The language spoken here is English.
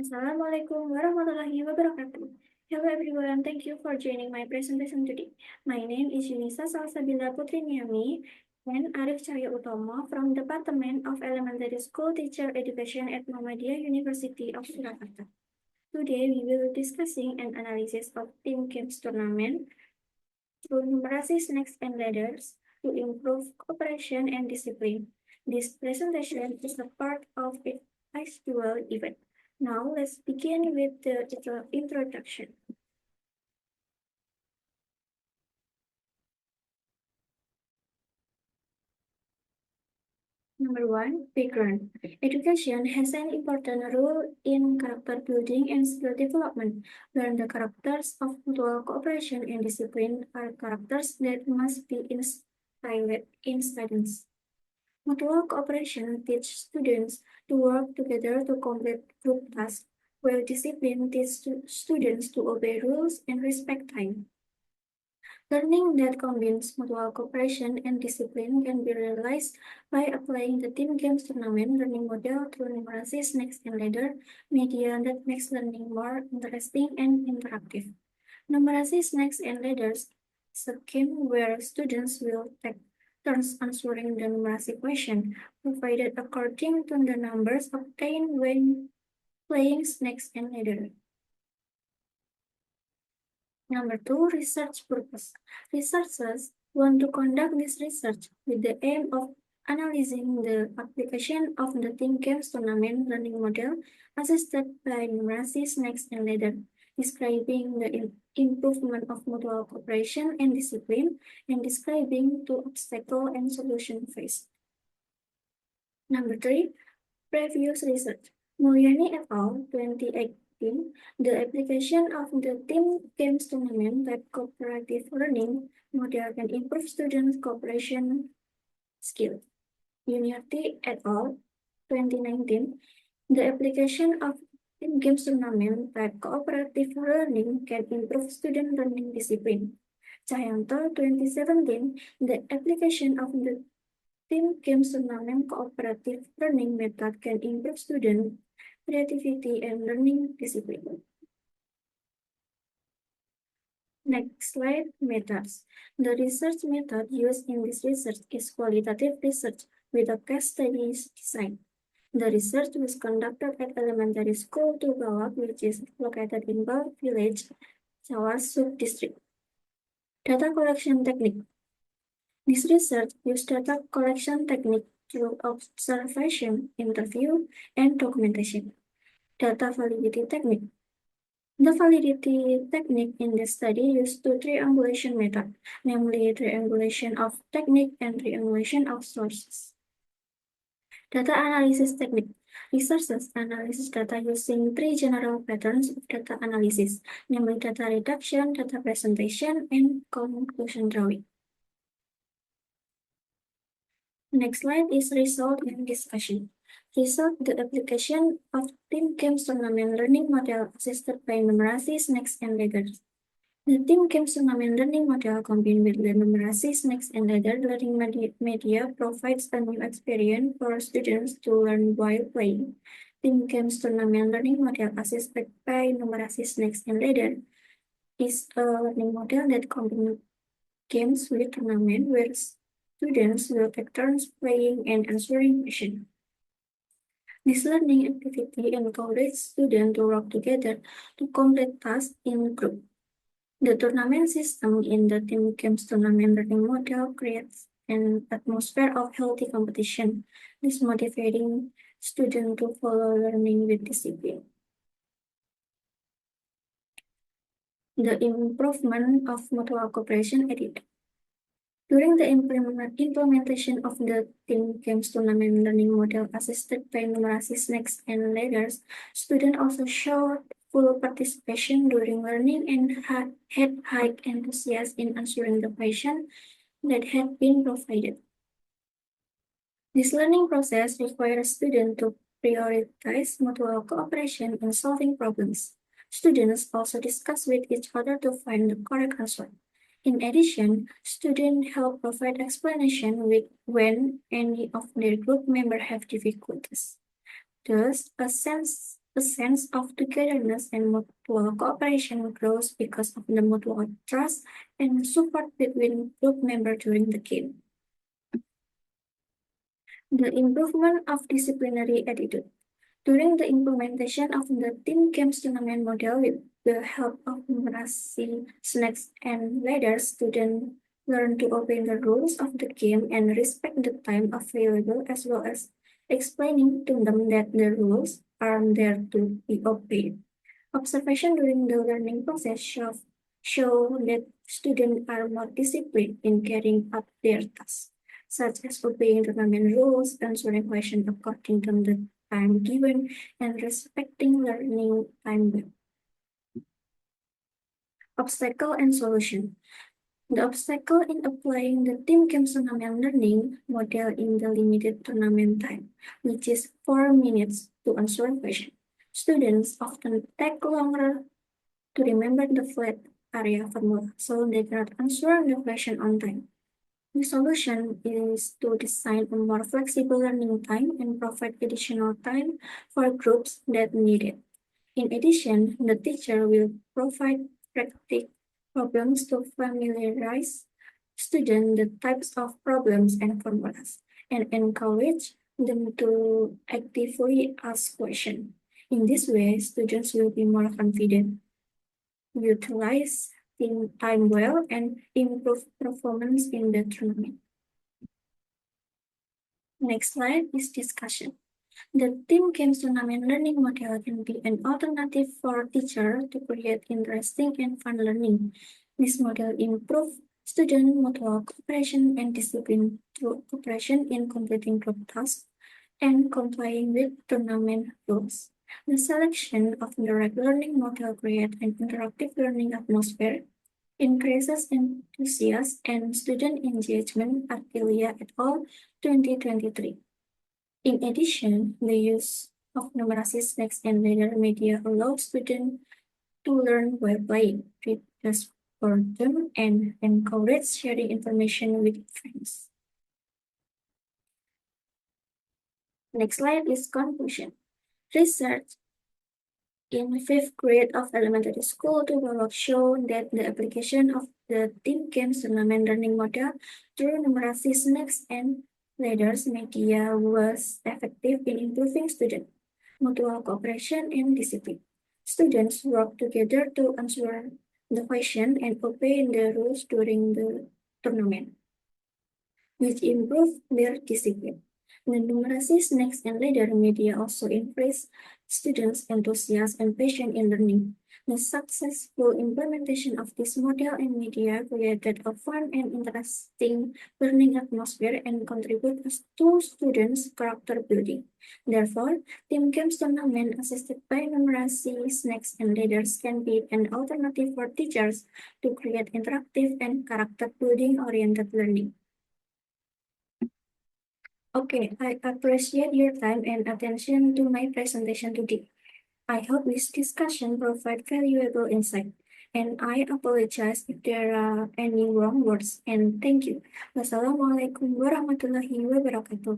Assalamualaikum warahmatullahi wabarakatuh. Hello everyone, thank you for joining my presentation today. My name is Yunisa Salsabila Putri Niami and Arif Cahya Utomo from Department of Elementary School Teacher Education at Muhammadiyah University of Surakarta. Today we will be discussing an analysis of team games tournament through numeracy snacks and ladders to improve cooperation and discipline. This presentation is a part of a dual event. Now let's begin with the introduction. Number one, background. Education has an important role in character building and skill development. Learn the characters of mutual cooperation and discipline are characters that must be instilled in students. Mutual cooperation teaches students to work together to complete group tasks, while discipline teaches students to obey rules and respect time. Learning that combines mutual cooperation and discipline can be realized by applying the team games tournament learning model through numeracy, snacks, and ladder media that makes learning more interesting and interactive. Numeracy, snacks, and ladders is a game where students will take turns answering the numeracy question provided according to the numbers obtained when playing snakes and ladder. Number two, research purpose. Researchers want to conduct this research with the aim of analyzing the application of the team games tournament learning model assisted by numeracy, snacks, and ladder, describing the improvement of mutual cooperation and discipline, and describing two obstacle and solution faced. Number three, previous research. Mulyani et al. 2018, the application of the team games tournament type cooperative learning model can improve students' cooperation skill. Unity et al. 2019, the application of team games tournament type cooperative learning can improve student learning discipline. Cahyanto 2017, the application of the team games tournament cooperative learning method can improve student creativity and learning discipline. Next slide, methods. The research method used in this research is qualitative research with a case study design. The research was conducted at elementary school Tugalak, which is located in Bal Village, Sawar Sub-District. Data collection technique. This research used data collection technique through observation, interview, and documentation. Data validity technique. The validity technique in this study used two triangulation method, namely triangulation of technique and triangulation of sources. Data analysis technique. Researchers analyze data using three general patterns of data analysis, namely data reduction, data presentation, and conclusion drawing. Next slide is result and discussion. Result, the application of team games tournament learning model assisted by numeracy, snacks, and ladders. The team games tournament learning model combined with the numeracy, snacks, and ladder learning media provides a new experience for students to learn while playing. Team games tournament learning model assisted by numeracy, snacks, and ladder is a learning model that combines games with tournament where students will take turns playing and answering questions. This learning activity encourages students to work together to complete tasks in group. The tournament system in the team games tournament learning model creates an atmosphere of healthy competition, this motivating students to follow learning with discipline. The improvement of mutual cooperation attitude. During the implementation of the team games tournament learning model assisted by numeracy, snacks, and ladders, students also showed full participation during learning and had high enthusiasm in answering the question that had been provided. This learning process requires students to prioritize mutual cooperation in solving problems. Students also discuss with each other to find the correct answer. In addition, students help provide explanation with when any of their group members have difficulties. Thus, a sense A sense of togetherness and mutual cooperation grows because of the mutual trust and support between group members during the game. The improvement of disciplinary attitude. During the implementation of the team games tournament model with the help of numeracy snacks and ladders, students learn to obey the rules of the game and respect the time available, as well as explaining to them that the rules are there to be obeyed. Observation during the learning process show that students are more disciplined in carrying out their tasks, such as obeying tournament rules, answering questions according to the time given, and respecting learning time. Obstacle and solution. The obstacle in applying the team games tournament learning model in the limited tournament time, which is 4 minutes to answer a question. Students often take longer to remember the flat area formula, so they cannot answer the question on time. The solution is to design a more flexible learning time and provide additional time for groups that need it. In addition, the teacher will provide practice problems to familiarize students the types of problems and formulas and encourage them to actively ask questions. In this way, students will be more confident, utilize time well, and improve performance in the tournament. Next slide is discussion. The team games tournament learning model can be an alternative for teachers to create interesting and fun learning. This model improves student mutual cooperation and discipline through cooperation in completing group tasks and complying with tournament rules. The selection of the right learning model creates an interactive learning atmosphere, increases enthusiasm and student engagement at Ilya et al. 2023. In addition, the use of numeracy snacks and later media allows students to learn while playing, reduce boredom, and encourage sharing information with friends. Next slide is conclusion. Research in fifth grade of elementary school developed show that the application of the team games tournament learning model through numeracy snacks and ladders media was effective in improving student mutual cooperation and discipline. Students work together to answer the question and obey the rules during the tournament, which improve their discipline. The numeracy snacks and ladder media also increase students' enthusiasm and passion in learning. The successful implementation of this model and media created a fun and interesting learning atmosphere and contributed to students' character building. Therefore, team games tournament assisted by numeracy snacks and ladders can be an alternative for teachers to create interactive and character building oriented learning. Okay, I appreciate your time and attention to my presentation today. I hope this discussion provides valuable insight, and I apologize if there are any wrong words, and thank you. Wassalamualaikum warahmatullahi wabarakatuh.